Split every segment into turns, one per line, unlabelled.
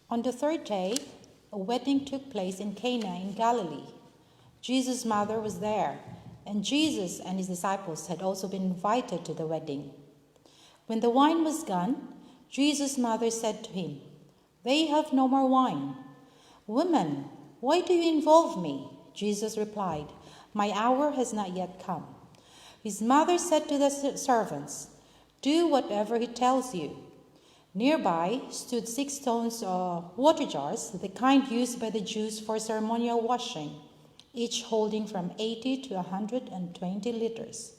On the third day, a wedding took place in Cana in Galilee. Jesus' mother was there, and Jesus and his disciples had also been invited to the wedding. When the wine was gone, Jesus' mother said to him, "They have no more wine." "Woman, why do you involve me?" Jesus replied, "My hour has not yet come." His mother said to the servants, "Do whatever he tells you." Nearby stood 6 stone water jars, the kind used by the Jews for ceremonial washing, each holding from 80 to 120 liters.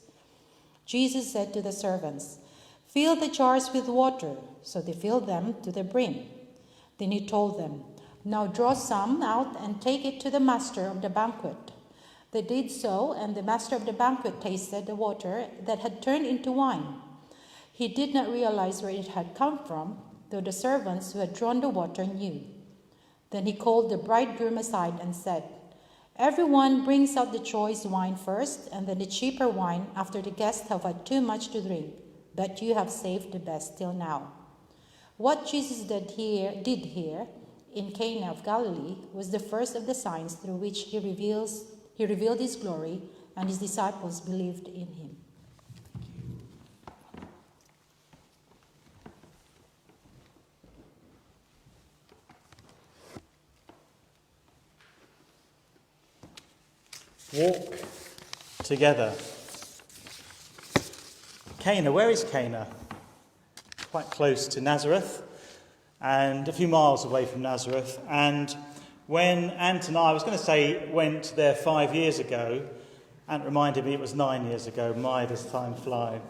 Jesus said to the servants, "Fill the jars with water." So they filled them to the brim. Then he told them, "Now draw some out and take it to the master of the banquet." They did so, and the master of the banquet tasted the water that had turned into wine. He did not realize where it had come from, though the servants who had drawn the water knew. Then he called the bridegroom aside and said, "Everyone brings out the choice wine first, and then the cheaper wine after the guests have had too much to drink, but you have saved the best till now." What Jesus did here in Cana of Galilee was the first of the signs through which he revealed his glory, and his disciples believed in him.
Walk together. Cana, where is Cana? Quite close to Nazareth and a few miles away from Nazareth. And when Ant and I was going to say went there 5 years ago, Ant reminded me it was 9 years ago. My, does time fly.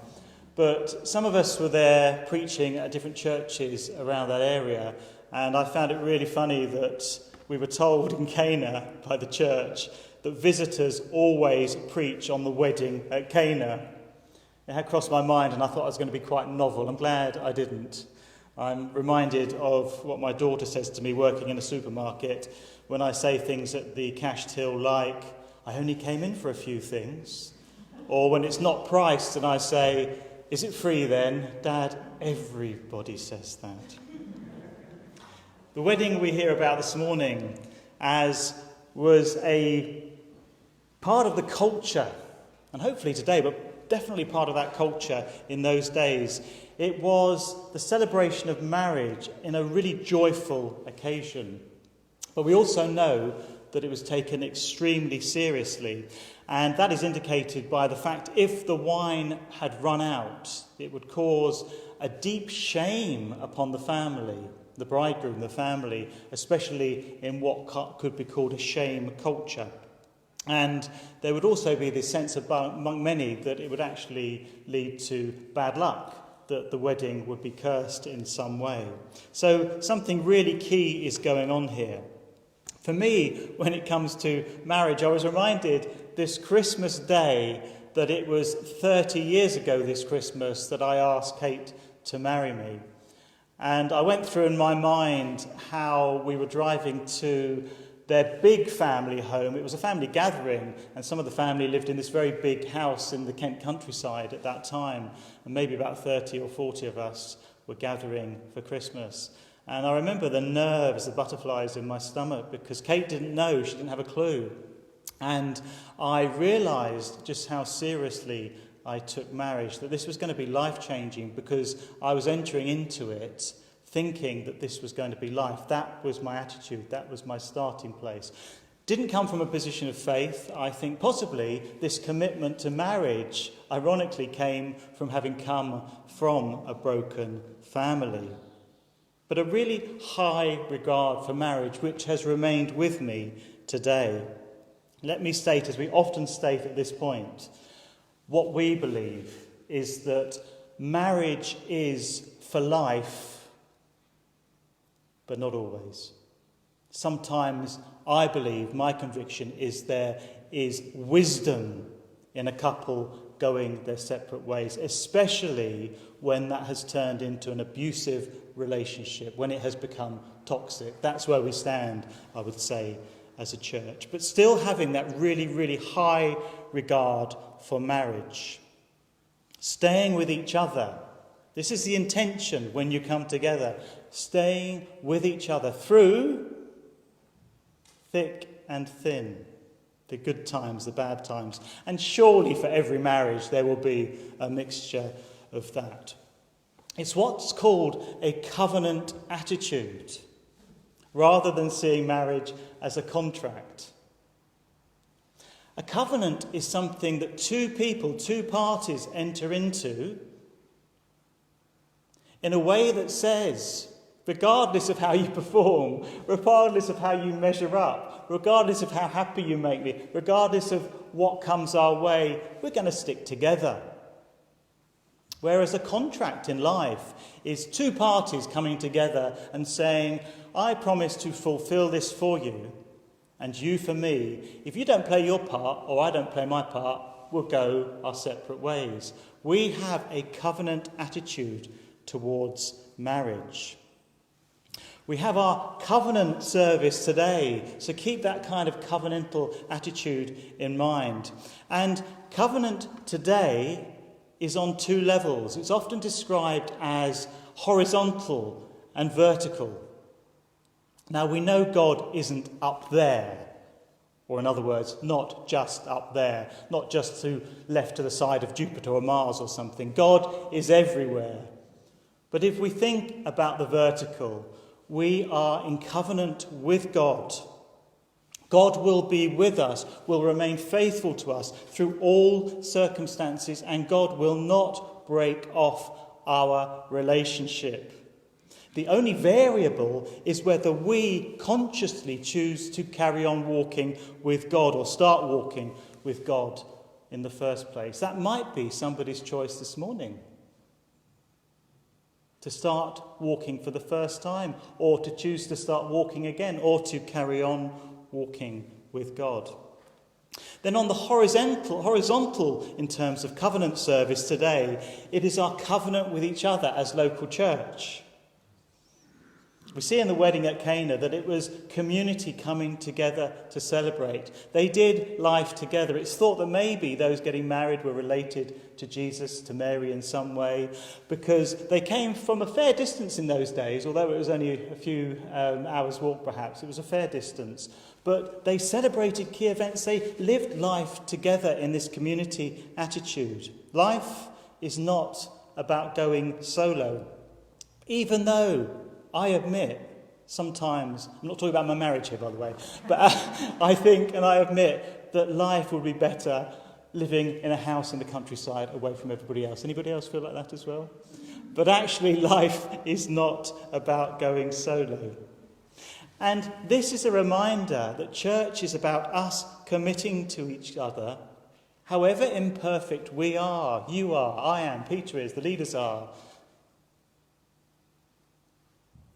But some of us were there preaching at different churches around that area, and I found it really funny that we were told in Cana by the church that visitors always preach on the wedding at Cana. It had crossed my mind, and I thought it was going to be quite novel. I'm glad I didn't. I'm reminded of what my daughter says to me working in a supermarket when I say things at the cash till like, "I only came in for a few things." Or when it's not priced and I say, "Is it free then?" "Dad, everybody says that." The wedding we hear about this morning was a part of the culture, and hopefully today, but definitely part of that culture in those days. It was the celebration of marriage in a really joyful occasion. But we also know that it was taken extremely seriously, and that is indicated by the fact if the wine had run out, it would cause a deep shame upon the family, the bridegroom, the family, especially in what could be called a shame culture. And there would also be this sense among many that it would actually lead to bad luck, that the wedding would be cursed in some way. So something really key is going on here. For me, when it comes to marriage, I was reminded this Christmas day that it was 30 years ago this Christmas that I asked Kate to marry me. And I went through in my mind how we were driving to their big family home. It was a family gathering, and some of the family lived in this very big house in the Kent countryside at that time, and maybe about 30 or 40 of us were gathering for Christmas. And I remember the nerves, the butterflies in my stomach, because Kate didn't know, she didn't have a clue. And I realised just how seriously I took marriage, that this was going to be life-changing, because I was entering into it thinking that this was going to be life. That was my attitude. That was my starting place. Didn't come from a position of faith. I think possibly this commitment to marriage, ironically, came from having come from a broken family. But a really high regard for marriage, which has remained with me today. Let me state, as we often state at this point, what we believe is that marriage is for life, but not always. Sometimes I believe, my conviction is there is wisdom in a couple going their separate ways, especially when that has turned into an abusive relationship, when it has become toxic. That's where we stand, I would say, as a church. But still having that really, really high regard for marriage. Staying with each other. This is the intention when you come together. staying with each other through thick and thin, the good times, the bad times. And surely for every marriage there will be a mixture of that. It's what's called a covenant attitude, rather than seeing marriage as a contract. A covenant is something that two people, two parties enter into in a way that says, regardless of how you perform, regardless of how you measure up, regardless of how happy you make me, regardless of what comes our way, we're going to stick together. Whereas a contract in life is two parties coming together and saying, I promise to fulfill this for you, and you for me. If you don't play your part, or I don't play my part, we'll go our separate ways. We have a covenant attitude towards marriage. We have our covenant service today, so keep that kind of covenantal attitude in mind. And covenant today is on two levels. It's often described as horizontal and vertical. Now, we know God isn't up there, or in other words, not just up there, not just left to the side of Jupiter or Mars or something. God is everywhere. But if we think about the vertical, we are in covenant with God. God will be with us, will remain faithful to us through all circumstances, and God will not break off our relationship. The only variable is whether we consciously choose to carry on walking with God or start walking with God in the first place. That might be somebody's choice this morning. To start walking for the first time, or to choose to start walking again, or to carry on walking with God. Then on the horizontal in terms of covenant service today, it is our covenant with each other as local church. We see in the wedding at Cana that it was community coming together to celebrate. They did life together. It's thought that maybe those getting married were related to Jesus, to Mary in some way, because they came from a fair distance in those days, although it was only a few hours' walk perhaps. It was a fair distance. But they celebrated key events. They lived life together in this community attitude. Life is not about going solo, even though I admit, sometimes, I'm not talking about my marriage here, by the way, but I think and I admit that life would be better living in a house in the countryside away from everybody else. Anybody else feel like that as well? But actually, life is not about going solo. And this is a reminder that church is about us committing to each other, however imperfect we are, you are, I am, Peter is, the leaders are,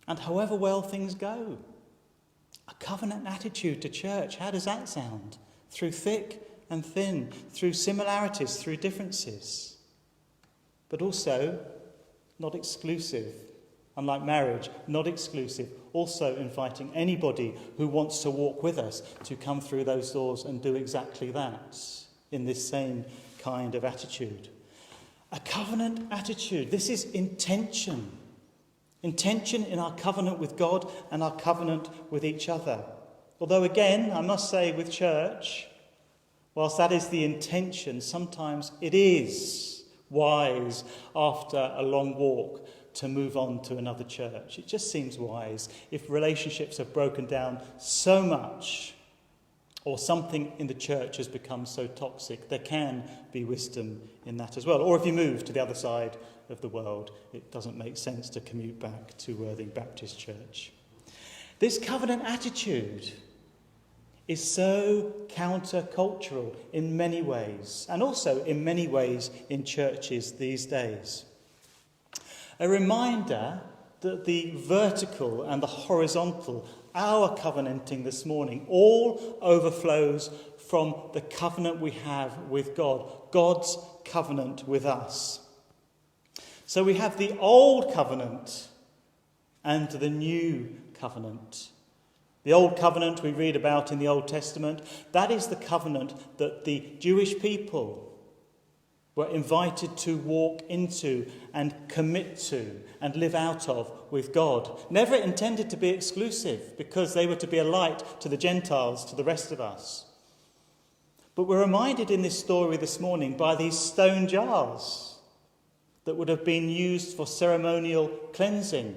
and however well things go. A covenant attitude to church, how does that sound? Through thick and thin, through similarities, through differences. But also not exclusive. Unlike marriage, not exclusive. Also inviting anybody who wants to walk with us to come through those doors and do exactly that in this same kind of attitude. A covenant attitude. This is intention. Intention in our covenant with God and our covenant with each other. Although again, I must say with church, whilst that is the intention, sometimes it is wise after a long walk to move on to another church. It just seems wise if relationships have broken down so much or something in the church has become so toxic. There can be wisdom in that as well. Or if you move to the other side of the world, it doesn't make sense to commute back to Worthing Baptist Church. This covenant attitude is so counter-cultural in many ways, and also in many ways in churches these days. A reminder that the vertical and the horizontal, our covenanting this morning, all overflows from the covenant we have with God, God's covenant with us. So we have the old covenant and the new covenant. The old covenant we read about in the Old Testament, that is the covenant that the Jewish people were invited to walk into and commit to and live out of with God. Never intended to be exclusive, because they were to be a light to the Gentiles, to the rest of us. But we're reminded in this story this morning by these stone jars that would have been used for ceremonial cleansing,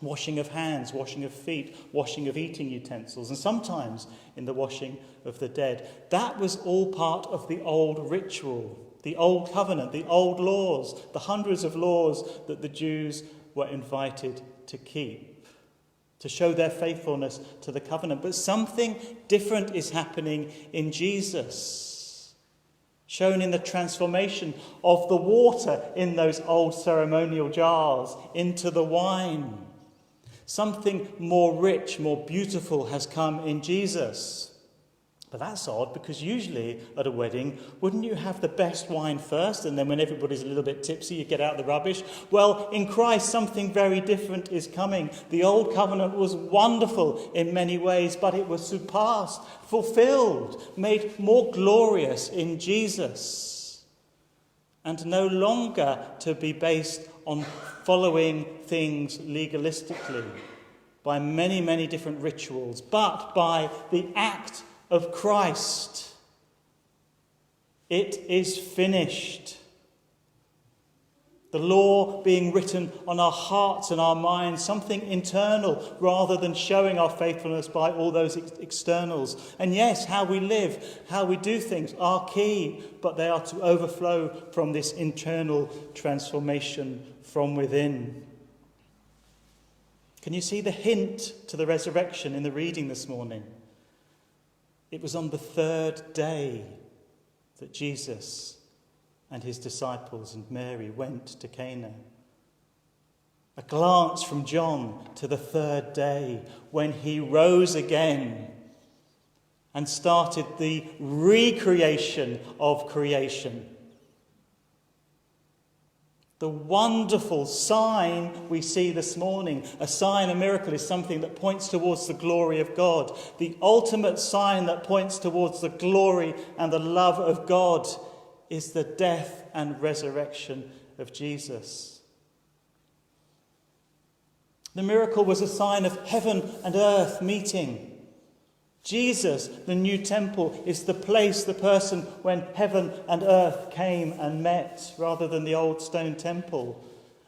washing of hands, washing of feet, washing of eating utensils, and sometimes in the washing of the dead. That was all part of the old ritual, the old covenant, the old laws, the hundreds of laws that the Jews were invited to keep, to show their faithfulness to the covenant. But something different is happening in Jesus, shown in the transformation of the water in those old ceremonial jars into the wine. Something more rich, more beautiful has come in Jesus. But that's odd, because usually at a wedding, wouldn't you have the best wine first, and then when everybody's a little bit tipsy, you get out the rubbish? Well, in Christ, something very different is coming. The old covenant was wonderful in many ways, but it was surpassed, fulfilled, made more glorious in Jesus, and no longer to be based on following things legalistically by many, many different rituals, but by the act of Christ. It is finished. The law being written on our hearts and our minds, something internal rather than showing our faithfulness by all those externals. And yes, how we live, how we do things are key, but they are to overflow from this internal transformation from within. Can you see the hint to the resurrection in the reading this morning? It was on the third day that Jesus and his disciples and Mary went to Cana. A glance from John to the third day, when he rose again and started the recreation of creation. The wonderful sign we see this morning, a sign, a miracle, is something that points towards the glory of God. The ultimate sign that points towards the glory and the love of God is the death and resurrection of Jesus. The miracle was a sign of heaven and earth meeting. Jesus, the new temple, is the place, the person when heaven and earth came and met, rather than the old stone temple.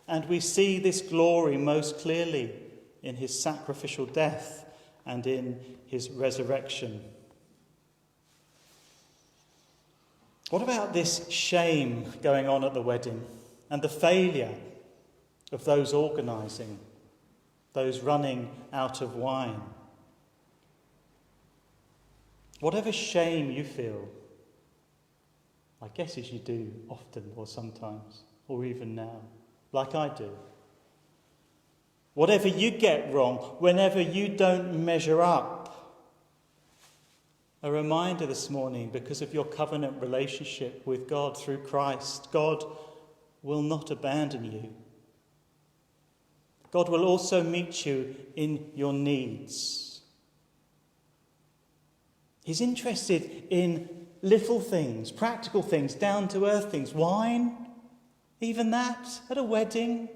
And we see this glory most clearly in his sacrificial death and in his resurrection. What about this shame going on at the wedding and the failure of those organising, those running out of wine? Whatever shame you feel, I guess as you do often or sometimes, or even now, like I do. Whatever you get wrong, whenever you don't measure up. A reminder this morning, because of your covenant relationship with God through Christ, God will not abandon you. God will also meet you in your needs. He's interested in little things, practical things, down-to-earth things. Wine, even that, at a wedding.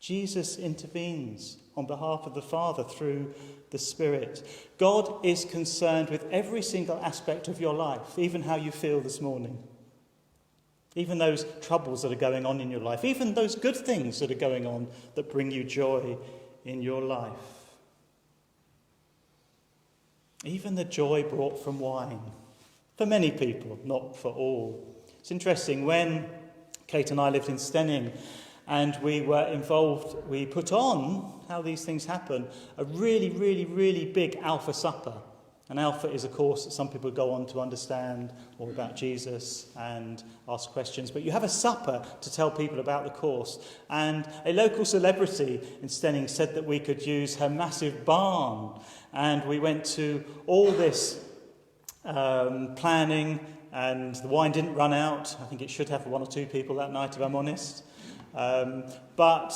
Jesus intervenes on behalf of the Father through the Spirit. God is concerned with every single aspect of your life, even how you feel this morning. Even those troubles that are going on in your life, even those good things that are going on that bring you joy in your life. Even the joy brought from wine. For many people, not for all. It's interesting, when Kate and I lived in Stenning and we were involved, we put on, how these things happen, a really, really, really big Alpha supper. And Alpha is a course that some people go on to understand all about Jesus and ask questions. But you have a supper to tell people about the course. And a local celebrity in Stenning said that we could use her massive barn. And we went to all this planning, and the wine didn't run out. I think it should have one or two people that night, if I'm honest. But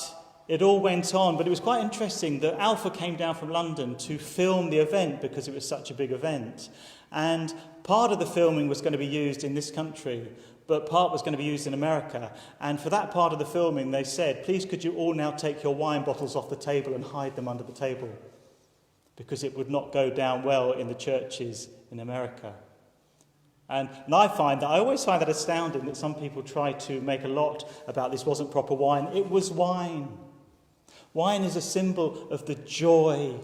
it all went on, but it was quite interesting that Alpha came down from London to film the event because it was such a big event. And part of the filming was going to be used in this country, but part was going to be used in America. And for that part of the filming, they said, please could you all now take your wine bottles off the table and hide them under the table, because it would not go down well in the churches in America. And I always find that astounding that some people try to make a lot about this wasn't proper wine. It was wine. Wine is a symbol of the joy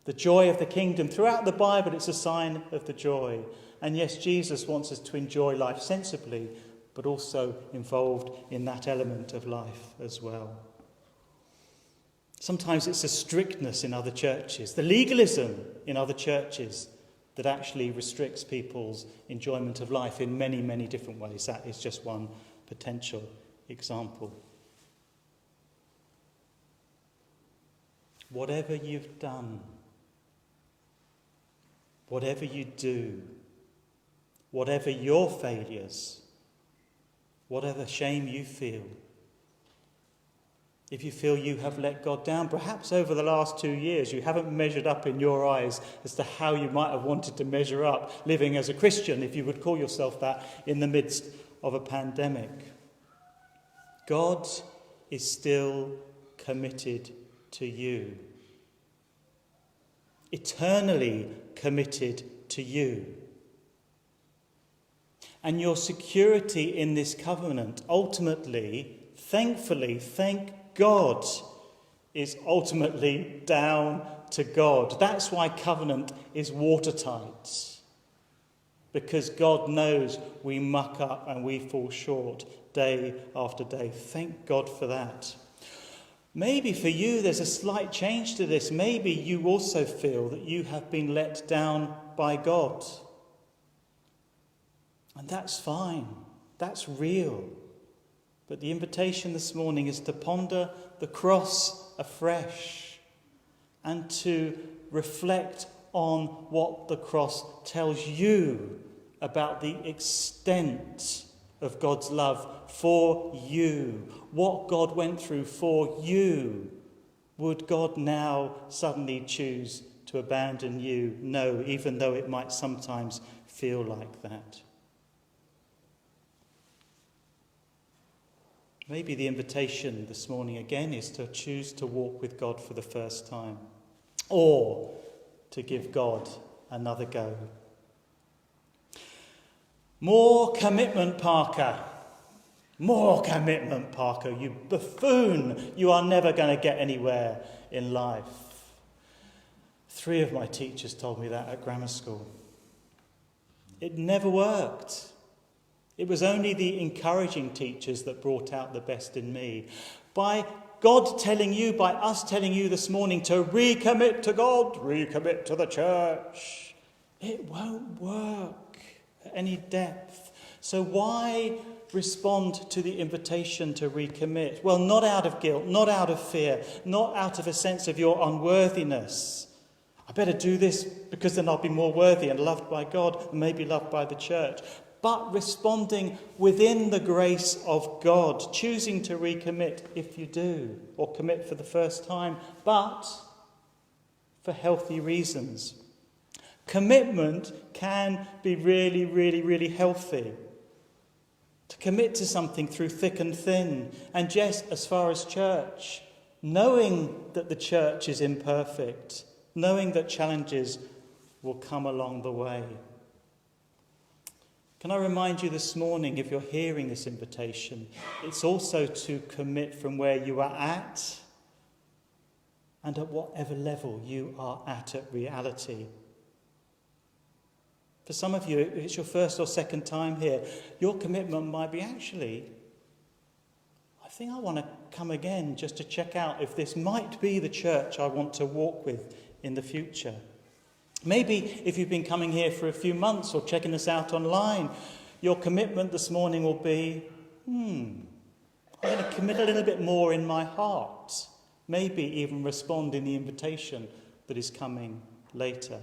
of the kingdom. Throughout the Bible, it's a sign of the joy. And yes, Jesus wants us to enjoy life sensibly, but also involved in that element of life as well. Sometimes it's a strictness in other churches, the legalism in other churches that actually restricts people's enjoyment of life in many, many different ways. That is just one potential example. Whatever you've done, whatever you do, whatever your failures, whatever shame you feel, if you feel you have let God down, perhaps over the last 2 years you haven't measured up in your eyes as to how you might have wanted to measure up living as a Christian, if you would call yourself that, in the midst of a pandemic. God is still committed to you. Eternally committed to you. And your security in this covenant, ultimately, thankfully, thank God, is ultimately down to God. That's why covenant is watertight. Because God knows we muck up and we fall short day after day. Thank God for that. Maybe for you there's a slight change to this. Maybe you also feel that you have been let down by God. And that's fine. That's real. But the invitation this morning is to ponder the cross afresh and to reflect on what the cross tells you about the extent of God's love for you, what God went through for you. Would God now suddenly choose to abandon you? No, even though it might sometimes feel like that. Maybe the invitation this morning again is to choose to walk with God for the first time, or to give God another go. More commitment, Parker. More commitment, Parker. You buffoon. You are never going to get anywhere in life. 3 of my teachers told me that at grammar school. It never worked. It was only the encouraging teachers that brought out the best in me. By God telling you, by us telling you this morning to recommit to God, recommit to the church, it won't work at any depth. So why respond to the invitation to recommit? Well, not out of guilt, not out of fear, not out of a sense of your unworthiness. I better do this because then I'll be more worthy and loved by God and maybe loved by the church. But responding within the grace of God, choosing to recommit if you do, or commit for the first time, but for healthy reasons. Commitment can be really, really, really healthy. To commit to something through thick and thin, and yes, as far as church, knowing that the church is imperfect, knowing that challenges will come along the way. Can I remind you this morning, if you're hearing this invitation, it's also to commit from where you are at and at whatever level you are at reality. For some of you, if it's your first or second time here, your commitment might be actually, I think I want to come again just to check out if this might be the church I want to walk with in the future. Maybe if you've been coming here for a few months or checking us out online, your commitment this morning will be, I'm going to commit a little bit more in my heart. Maybe even respond in the invitation that is coming later.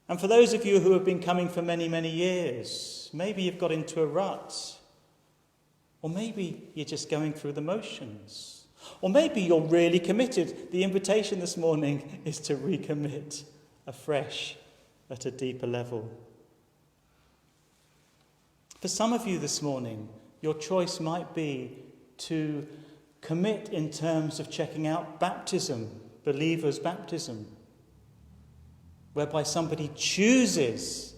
And for those of you who have been coming for many, many years, maybe you've got into a rut. Or maybe you're just going through the motions. Or maybe you're really committed. The invitation this morning is to recommit afresh at a deeper level. For some of you this morning, your choice might be to commit in terms of checking out baptism, believers' baptism, whereby somebody chooses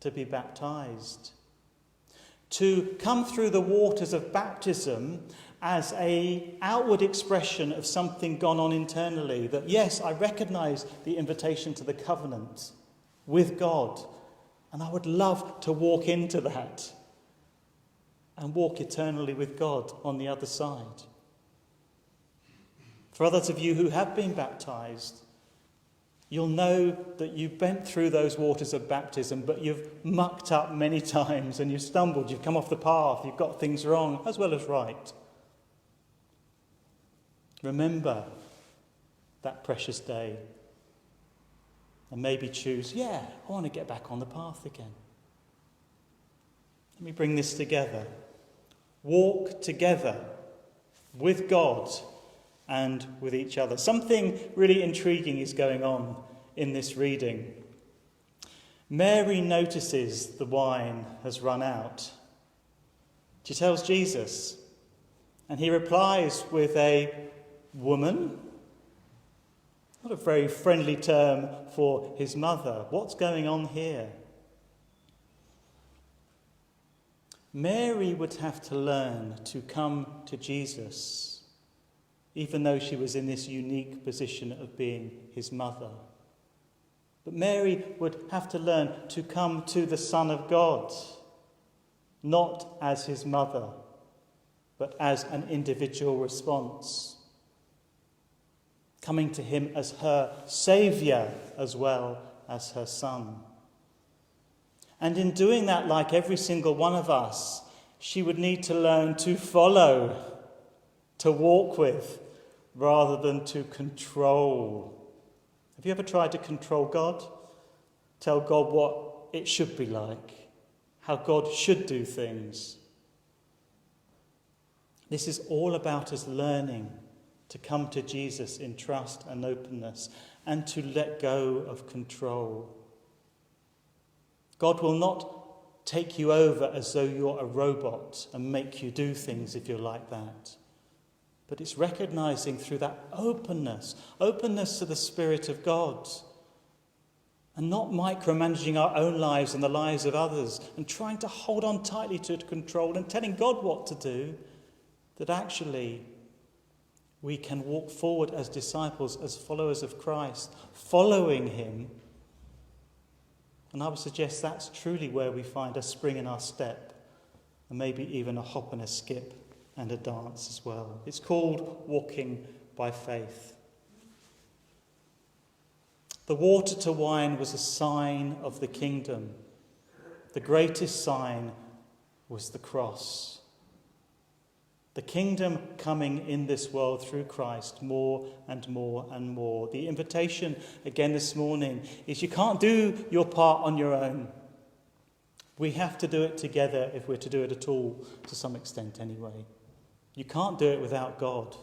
to be baptized. To come through the waters of baptism as an outward expression of something gone on internally. That, yes, I recognise the invitation to the covenant with God, and I would love to walk into that and walk eternally with God on the other side. For others of you who have been baptised, you'll know that you've bent through those waters of baptism, but you've mucked up many times and you've stumbled, you've come off the path, you've got things wrong as well as right. Remember that precious day and maybe choose, I want to get back on the path again. Let me bring this together. Walk together with God and with each other. Something really intriguing is going on in this reading. Mary notices the wine has run out. She tells Jesus, and he replies with a woman. Not a very friendly term for his mother. What's going on here? Mary would have to learn to come to Jesus, even though she was in this unique position of being his mother. But Mary would have to learn to come to the Son of God, not as his mother, but as an individual response. Coming to him as her saviour as well as her son. And in doing that, like every single one of us, she would need to learn to follow, to walk with, rather than to control. Have you ever tried to control God? Tell God what it should be like, how God should do things. This is all about us learning to come to Jesus in trust and openness and to let go of control. God will not take you over as though you're a robot and make you do things if you're like that. But it's recognizing through that openness to the Spirit of God, and not micromanaging our own lives and the lives of others and trying to hold on tightly to control and telling God what to do, that actually we can walk forward as disciples, as followers of Christ, following him. And I would suggest that's truly where we find a spring in our step, and maybe even a hop and a skip and a dance as well. It's called walking by faith. The water to wine was a sign of the kingdom. The greatest sign was the cross. The kingdom coming in this world through Christ more and more and more. The invitation again this morning is you can't do your part on your own. We have to do it together if we're to do it at all, to some extent anyway. You can't do it without God.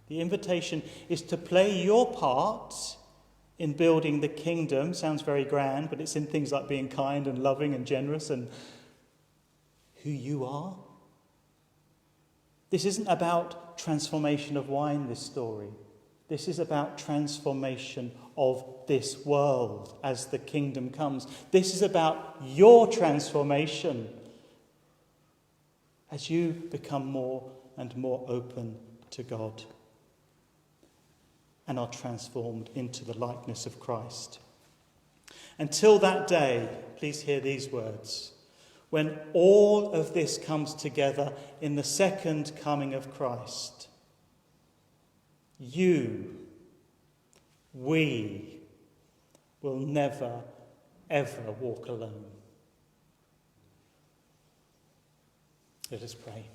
The invitation is to play your part in building the kingdom. Sounds very grand, but it's in things like being kind and loving and generous and who you are. This isn't about transformation of wine, this story. This is about transformation of this world as the kingdom comes. This is about your transformation as you become more and more open to God and are transformed into the likeness of Christ. Until that day, please hear these words. When all of this comes together in the second coming of Christ, we will never, ever walk alone. Let us pray.